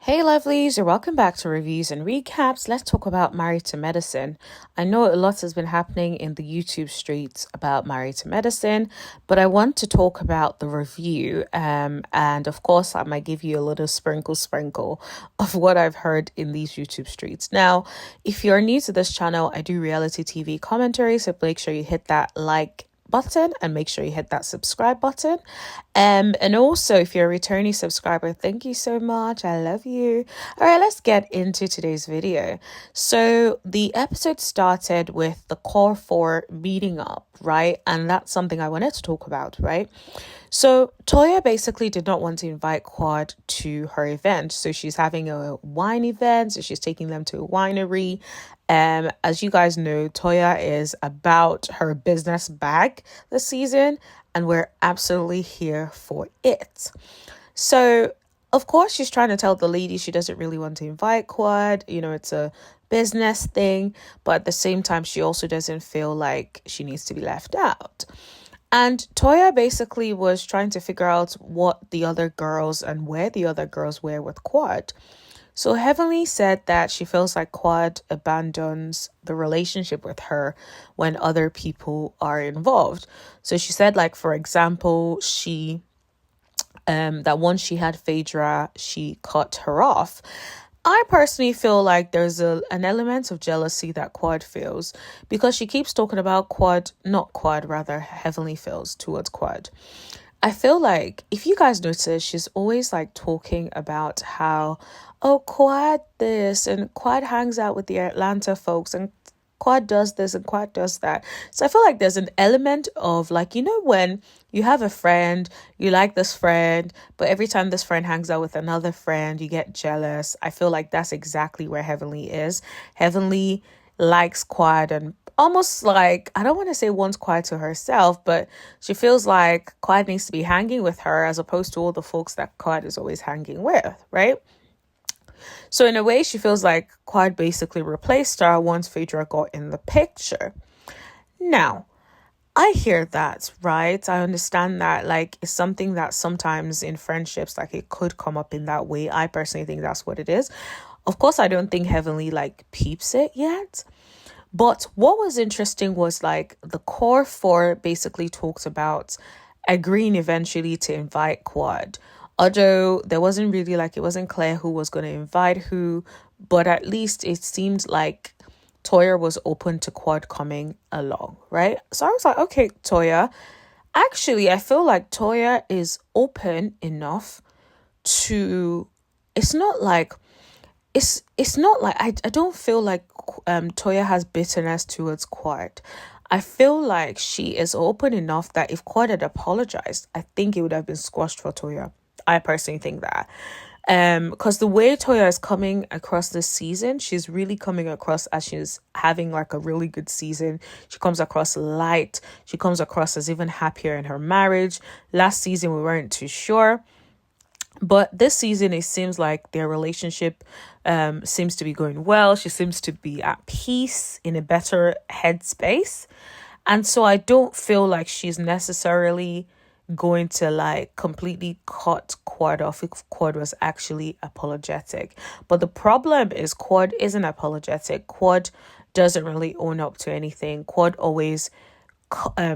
Hey lovelies, you're welcome back to Reviews and Recaps. Let's talk about Married to Medicine. I know a lot has been happening in the YouTube streets about Married to Medicine, but I want to talk about the review. And of course, I might give you a little sprinkle of what I've heard in these YouTube streets. Now, if you're new to this channel, I do reality TV commentary, so make sure you hit that like button and make sure you hit that subscribe button. And also, if you're a returning subscriber, thank you so much. I love you. All right, let's get into today's video. So the episode started with the core four meeting up, right? And that's something I wanted to talk about, right? So Toya basically did not want to invite Quad to her event. So she's having a wine event. So she's taking them to a winery. As you guys know, Toya is about her business bag this season, and we're absolutely here for it. So, of course, she's trying to tell the lady she doesn't really want to invite Quad. You know, it's a business thing, but at the same time, she also doesn't feel like she needs to be left out. And Toya basically was trying to figure out what the other girls and where the other girls were with Quad. So Heavenly said that she feels like Quad abandons the relationship with her when other people are involved. So she said, like, for example, that once she had Phaedra, she cut her off. I personally feel like there's an element of jealousy that Quad feels because she keeps talking about Heavenly feels towards Quad. I feel like if you guys notice, she's always like talking about how, oh, Quad this and Quad hangs out with the Atlanta folks and Quad does this and Quad does that. So I feel like there's an element of like, you know, when you have a friend, you like this friend, but every time this friend hangs out with another friend, you get jealous. I feel like that's exactly where Heavenly is. Heavenly likes Quad and almost like, I don't want to say wants Quad to herself, but she feels like Quad needs to be hanging with her as opposed to all the folks that Quad is always hanging with, right? So in a way, she feels like Quad basically replaced her once Phaedra got in the picture. Now, I hear that, right? I understand that, like, it's something that sometimes in friendships, like, it could come up in that way. I personally think that's what it is. Of course, I don't think Heavenly, like, peeps it yet. But what was interesting was, like, the core four basically talked about agreeing eventually to invite Quad. Although there wasn't really, like, it wasn't clear who was going to invite who, but at least it seemed like Toya was open to Quad coming along, right? So I was like, okay, Toya. Actually, I feel like Toya is open enough to, it's not like, it's not like, I don't feel like Toya has bitterness towards Quad. I feel like she is open enough that if Quad had apologized, I think it would have been squashed for Toya. I personally think that. Because the way Toya is coming across this season, she's really coming across as she's having like a really good season. She comes across light. She comes across as even happier in her marriage. Last season, we weren't too sure. But this season, it seems like their relationship seems to be going well. She seems to be at peace, in a better headspace. And so I don't feel like she's necessarily going to like completely cut Quad off if Quad was actually apologetic. But the problem is Quad isn't apologetic. Quad doesn't really own up to anything. Quad always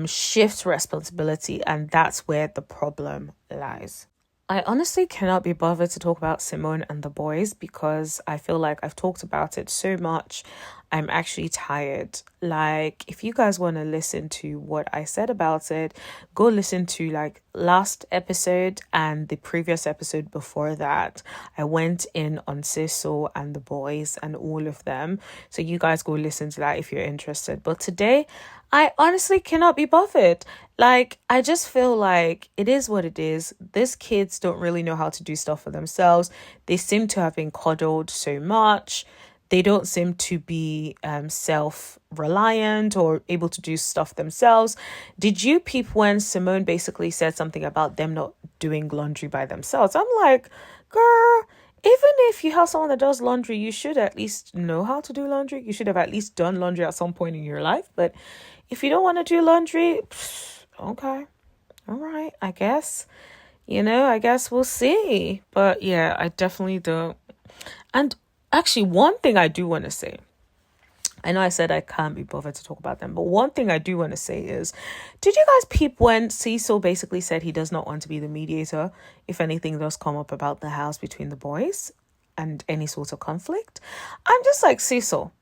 shifts responsibility, and that's where the problem lies. I honestly cannot be bothered to talk about Simone and the boys because I feel like I've talked about it so much. I'm actually tired. Like, if you guys want to listen to what I said about it, go listen to like last episode and the previous episode before that. I went in on Siso and the boys and all of them. So you guys go listen to that if you're interested. But today, I honestly cannot be bothered. Like, I just feel like it is what it is. These kids don't really know how to do stuff for themselves. They seem to have been coddled so much. They don't seem to be self-reliant or able to do stuff themselves. Did you peep when Simone basically said something about them not doing laundry by themselves? I'm like, girl, even if you have someone that does laundry, you should at least know how to do laundry. You should have at least done laundry at some point in your life. But if you don't want to do laundry, okay, all right, I guess. I guess we'll see. But yeah, I definitely don't And actually, one thing I do want to say, I know I said I can't be bothered to talk about them, but one thing I do want to say is, did you guys peep when Cecil basically said he does not want to be the mediator if anything does come up about the house between the boys and any sort of conflict? I'm just like, Cecil,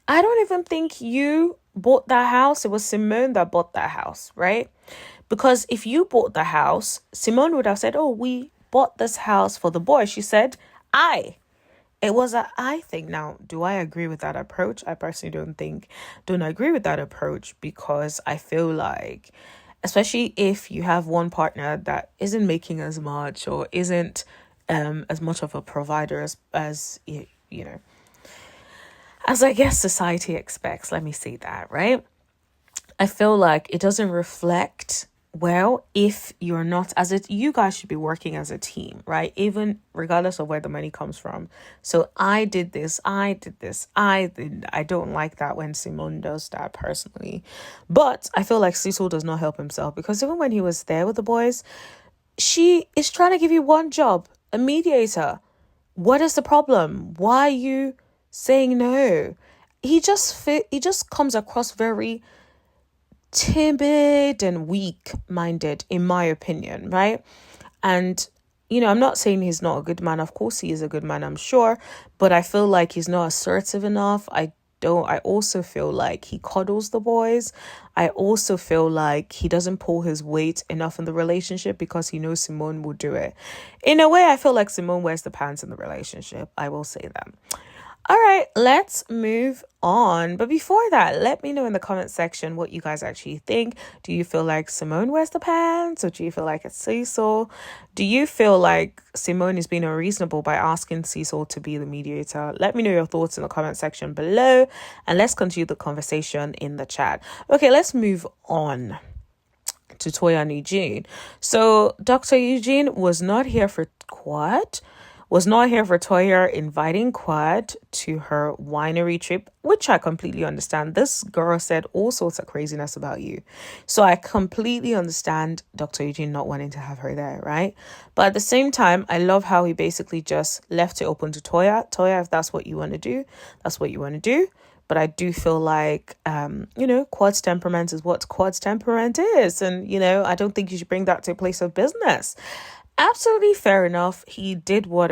I don't even think you bought that house. It was Simone that bought that house, right? Because if you bought the house, Simone would have said, oh, we bought this house for the boy. She said, I. It was a I thing. Now, do I agree with that approach? I personally don't agree with that approach, because I feel like, especially if you have one partner that isn't making as much or isn't as much of a provider as you know, as I guess society expects, let me say that, right? I feel like it doesn't reflect well if you're not, you guys should be working as a team, right? Even regardless of where the money comes from. So I did this, I don't like that when Simone does that personally. But I feel like Cecil does not help himself, because even when he was there with the boys, she is trying to give you one job, a mediator. What is the problem? Why are you saying no? He just comes across very timid and weak-minded, in my opinion, right? And I'm not saying he's not a good man. Of course he is a good man, I'm sure, but I feel like he's not assertive enough. I also feel like he coddles the boys. I also feel like he doesn't pull his weight enough in the relationship, because he knows Simone will do it. In a way, I feel like Simone wears the pants in the relationship. I will say that. All right, let's move on. But before that, let me know in the comment section what you guys actually think. Do you feel like Simone wears the pants, or do you feel like it's Cecil? Do you feel like Simone is being unreasonable by asking Cecil to be the mediator? Let me know your thoughts in the comment section below, and let's continue the conversation in the chat. Okay, let's move on to Toya and Eugene. So Dr. Eugene was not here for Toya inviting Quad to her winery trip, which I completely understand. This girl said all sorts of craziness about you. So I completely understand Dr. Eugene not wanting to have her there, right? But at the same time, I love how he basically just left it open to Toya. Toya, if that's what you want to do, that's what you want to do. But I do feel like, Quad's temperament is what Quad's temperament is. And, I don't think you should bring that to a place of business. Absolutely fair enough. He did what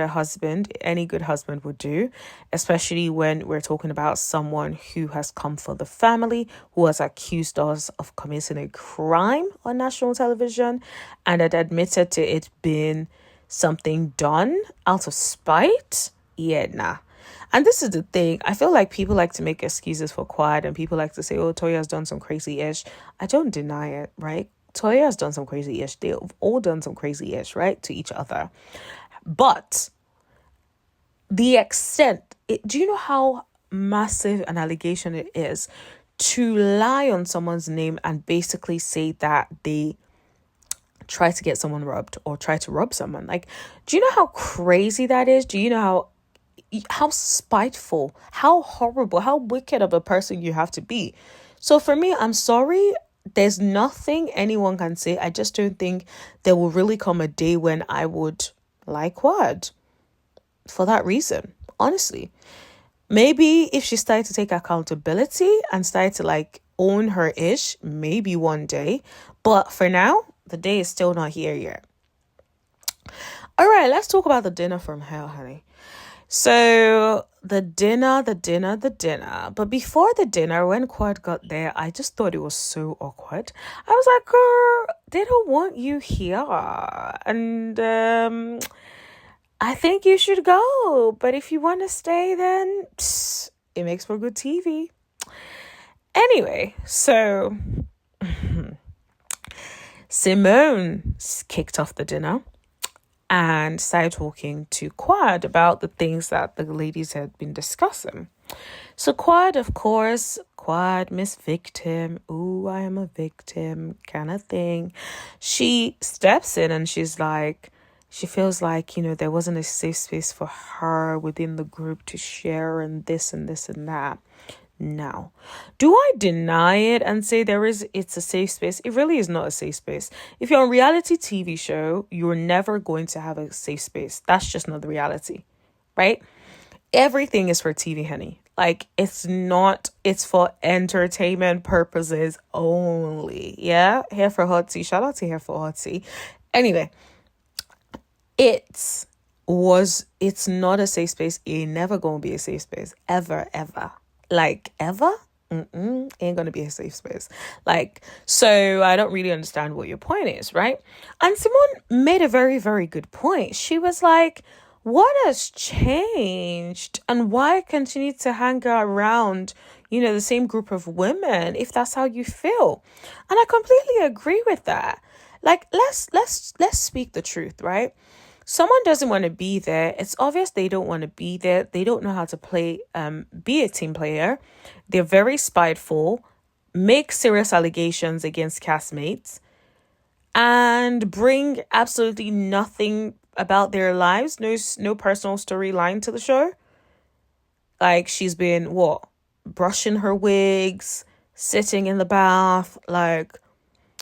any good husband would do, especially when we're talking about someone who has come for the family, who has accused us of committing a crime on national television, and had admitted to it being something done out of spite. Yeah, nah. And this is the thing. I feel like people like to make excuses for Quad, and people like to say, oh, Toya's done some crazy-ish. I don't deny it, right? Toya has done some crazy-ish. They've all done some crazy-ish, right, to each other. But the extent, do you know how massive an allegation it is to lie on someone's name and basically say that they try to get someone robbed or try to rob someone? Like, do you know how crazy that is? Do you know how spiteful, how horrible, how wicked of a person you have to be? So for me, I'm sorry, there's nothing anyone can say. I just don't think there will really come a day when I would like Quad for that reason, honestly. Maybe if she started to take accountability and started to own her ish, maybe one day. But for now, the day is still not here yet. All right, let's talk about the dinner from hell, honey. So the dinner. But before the dinner, when Quad got there, I just thought it was so awkward. I was like, girl, they don't want you here. And I think you should go. But if you want to stay, then it makes for good TV. Anyway, so Simone kicked off the dinner and started talking to Quad about the things that the ladies had been discussing. So Quad, of course, Miss Victim, ooh, I am a victim kind of thing. She steps in and she's like, she feels like, there wasn't a safe space for her within the group to share and this and this and that. Now, do I deny it and say it's a safe space? It really is not a safe space. If you're on a reality TV show, you're never going to have a safe space. That's just not the reality, right? Everything is for TV, honey. Like, it's not, it's for entertainment purposes only. Yeah. Here for Hot Tea. Shout out to Here for Hot Tea. Anyway, it's not a safe space. It never gonna be a safe space. Ever. Like, ever? Ain't gonna be a safe space. Like, so I don't really understand what your point is, right? And Simone made a very, very good point. She was like, what has changed and why continue to hang around, the same group of women if that's how you feel? And I completely agree with that. Like, let's speak the truth, right? Someone doesn't want to be there. It's obvious they don't want to be there. They don't know how to play, be a team player. They're very spiteful, make serious allegations against castmates, and bring absolutely nothing about their lives. No personal storyline to the show. Like, she's been, brushing her wigs, sitting in the bath. Like,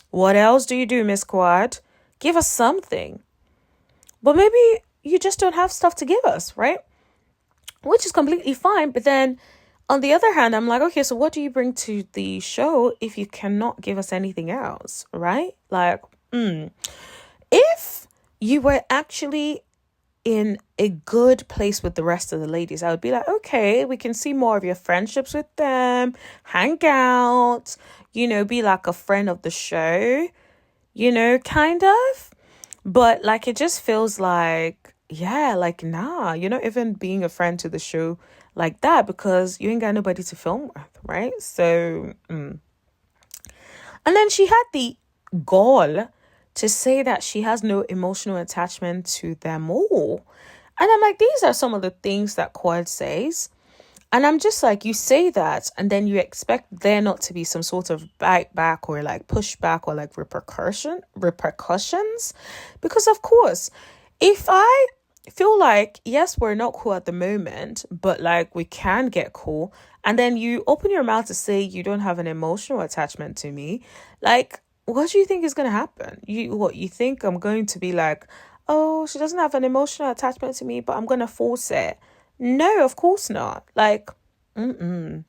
what else do you do, Miss Quad? Give us something. But maybe you just don't have stuff to give us, right? Which is completely fine. But then on the other hand, I'm like, okay, so what do you bring to the show if you cannot give us anything else, right? Like, if you were actually in a good place with the rest of the ladies, I would be like, okay, we can see more of your friendships with them, hang out, be like a friend of the show, kind of. But like, it just feels like, yeah, like, nah, you're not even being a friend to the show like that because you ain't got nobody to film with, right? So, And then she had the gall to say that she has no emotional attachment to them all. And I'm like, these are some of the things that Quad says. And I'm just like, you say that, and then you expect there not to be some sort of bite back or like pushback or like repercussions. Because of course, if I feel like, yes, we're not cool at the moment, but like we can get cool, and then you open your mouth to say you don't have an emotional attachment to me, like, what do you think is going to happen? You think I'm going to be like, oh, she doesn't have an emotional attachment to me, but I'm going to force it? No, of course not. Like, when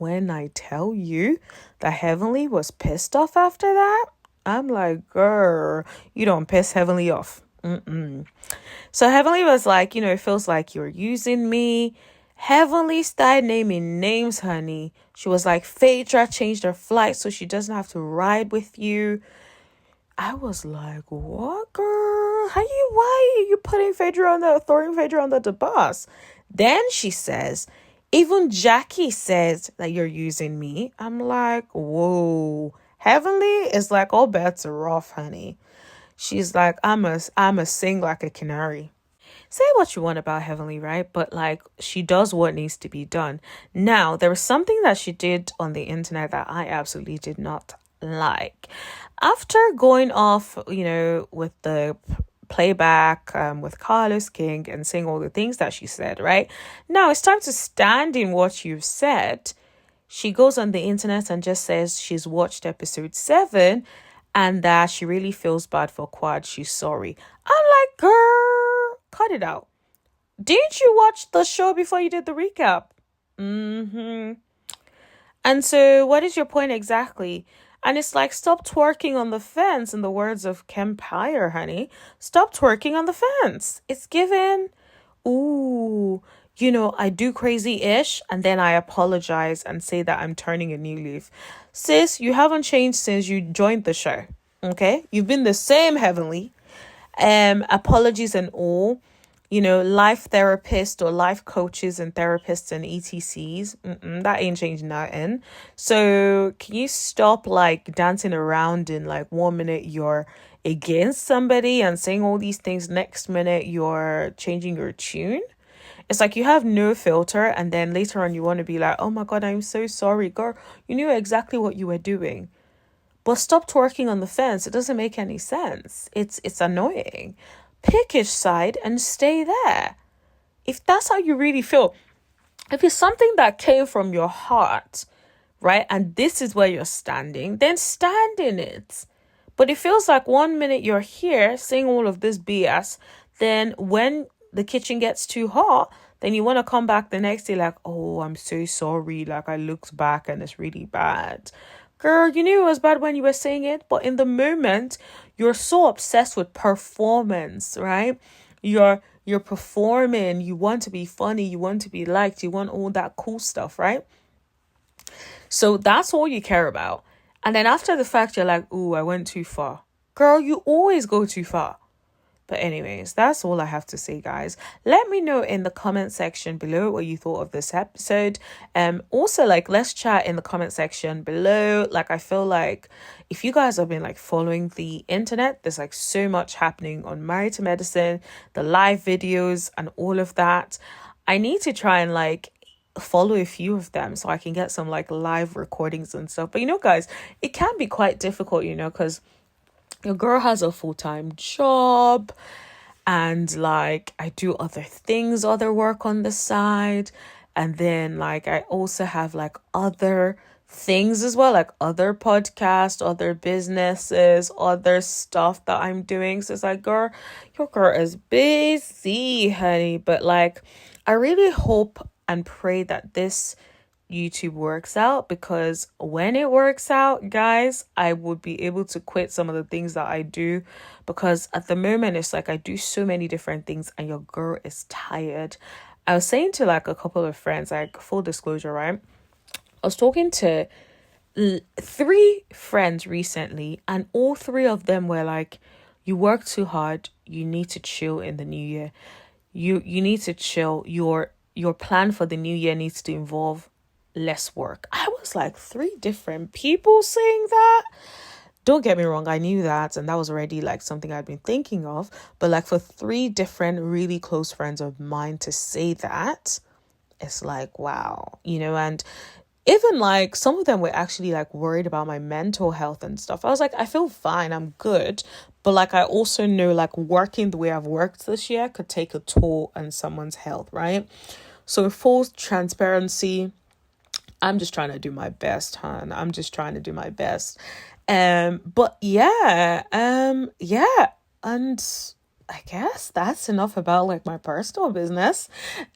I tell you that Heavenly was pissed off after that, I'm like, girl, you don't piss Heavenly off. So Heavenly was like, it feels like you're using me. Heavenly started naming names, honey. She was like, Phaedra changed her flight so she doesn't have to ride with you. I was like, what, girl? Why are you throwing Phaedra under the bus? Then she says, even Jackie says that you're using me. I'm like, whoa. Heavenly is like, all bets are off, honey. She's like, I'm a sing like a canary. Say what you want about Heavenly, right? But like, she does what needs to be done. Now, there was something that she did on the internet that I absolutely did not like. After going off, with the playback with Carlos King and saying all the things that she said, right? Now it's time to stand in what you've said. She goes on the internet and just says she's watched episode 7 and that she really feels bad for Quad. She's sorry. I'm like, girl, cut it out. Didn't you watch the show before you did the recap? And so what is your point exactly? And it's like, stop twerking on the fence, in the words of Kempire, honey. Stop twerking on the fence. It's given, ooh, I do crazy-ish, and then I apologize and say that I'm turning a new leaf. Sis, you haven't changed since you joined the show, okay? You've been the same, Heavenly. Apologies and all. Life therapists or life coaches and therapists and ETCs, that ain't changing nothing. So can you stop like dancing around in like 1 minute you're against somebody and saying all these things, next minute you're changing your tune? It's like you have no filter, and then later on you want to be like, oh my God, I'm so sorry, girl. You knew exactly what you were doing. But stop twerking on the fence. It doesn't make any sense. It's annoying. Pick each side and stay there. If that's how you really feel, if it's something that came from your heart, right, and this is where you're standing, then stand in it. But it feels like 1 minute you're here saying all of this BS, then when the kitchen gets too hot, then you want to come back the next day like, oh, I'm so sorry. Like, I looked back and it's really bad. Girl, you knew it was bad when you were saying it, but in the moment, you're so obsessed with performance, right? You're performing, you want to be funny, you want to be liked, you want all that cool stuff, right? So that's all you care about. And then after the fact, you're like, ooh, I went too far. Girl, you always go too far. But anyways, that's all I have to say, guys. Let me know in the comment section below what you thought of this episode. Also, like, let's chat in the comment section below. Like, I feel like if you guys have been like following the internet, there's like so much happening on Married to Medicine, the live videos and all of that. I need to try and like follow a few of them so I can get some like live recordings and stuff. But you know, guys, it can be quite difficult, you know, because your girl has a full-time job and like I do other things, other work on the side. And then like I also have like other things as well, like other podcasts, other businesses, other stuff that I'm doing. So it's like, girl, your girl is busy, honey. But like, I really hope and pray that this YouTube works out, because when it works out, guys, I would be able to quit some of the things that I do, because at the moment it's like I do so many different things and your girl is tired. I was saying to like a couple of friends, like full disclosure, right? I was talking to 3 friends recently and all 3 of them were like, you work too hard, you need to chill in the new year. You need to chill. Your plan for the new year needs to involve less work. I was like, 3 different people saying that. Don't get me wrong, I knew that, and that was already like something I'd been thinking of. But like for 3 different really close friends of mine to say that, it's like, wow, you know. And even like some of them were actually like worried about my mental health and stuff. I was like, I feel fine, I'm good. But like, I also know like working the way I've worked this year could take a toll on someone's health, right? So full transparency, I'm just trying to do my best, hon. I'm just trying to do my best. But yeah, yeah. And I guess that's enough about like my personal business.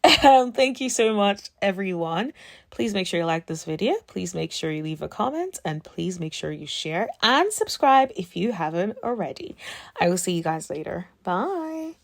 Thank you so much, everyone. Please make sure you like this video. Please make sure you leave a comment, and please make sure you share and subscribe if you haven't already. I will see you guys later. Bye.